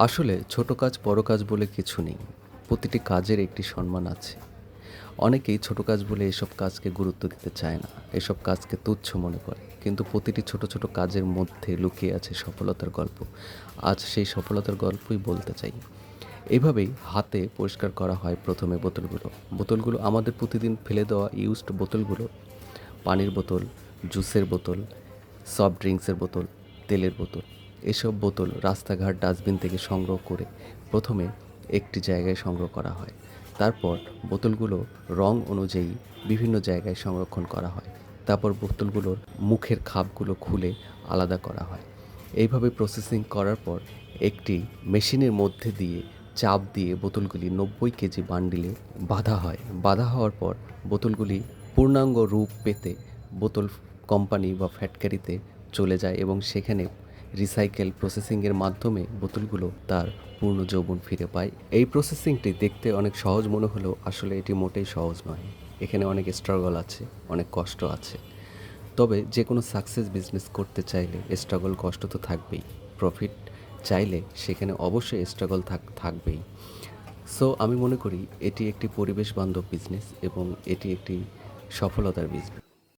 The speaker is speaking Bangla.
আসলে ছোট কাজ বড় কাজ বলে কিছু নেই। প্রতিটি কাজের একটি সম্মান আছে। অনেকেই ছোট কাজ বলে এসব কাজকে গুরুত্ব দিতে চায় না। এসব কাজকে তুচ্ছ মনে করে। কিন্তু প্রতিটি ছোট, ছোট কাজের মধ্যে লুকিয়ে আছে সফলতার গল্প। আজ সেই সফলতার গল্পই বলতে চাই। এভাবেই হাতে পরিষ্কার করা হয় ১ম এ বোতলগুলো। বোতলগুলো আমাদের প্রতিদিন ফেলে দেওয়া ইউজড বোতলগুলো, পানির বোতল, জুসের বোতল, সফট ড্রিংকসের বোতল, তেলের বোতল। এসব বোতল রাস্তাঘাট ডাস্টবিন থেকে সংগ্রহ করে ১ম এ একটি জায়গায় সংগ্রহ করা হয়। তারপর বোতলগুলো রং অনুযায়ী বিভিন্ন জায়গায় সংরক্ষণ করা হয়। তারপর বোতলগুলোর মুখের খাপগুলো খুলে আলাদা করা হয়। এইভাবে প্রসেসিং করার পর একটি মেশিনের মধ্যে দিয়ে চাপ দিয়ে বোতলগুলি ৯০ কেজি বান্ডিলে বাঁধা হয়। বাঁধা হওয়ার পর বোতলগুলি পূর্ণাঙ্গ রূপ পেতে বোতল কোম্পানি বা ফ্যাক্টরিতে চলে যায় এবং সেখানে রিসাইকেল প্রসেসিংয়ের মাধ্যমে বোতলগুলো তার পূর্ণ যৌবন ফিরে পায়। এই প্রসেসিংটি দেখতে অনেক সহজ মনে হলেও আসলে এটি মোটেই সহজ নয়। এখানে অনেক স্ট্রাগল আছে, অনেক কষ্ট আছে। তবে যে কোনো সাকসেস বিজনেস করতে চাইলে স্ট্রাগল কষ্ট তো থাকবেই। প্রফিট চাইলে সেখানে অবশ্যই স্ট্রাগল থাকবেই। সো আমি মনে করি এটি একটি পরিবেশ বান্ধব বিজনেস এবং এটি একটি সফলতার বিজনেস।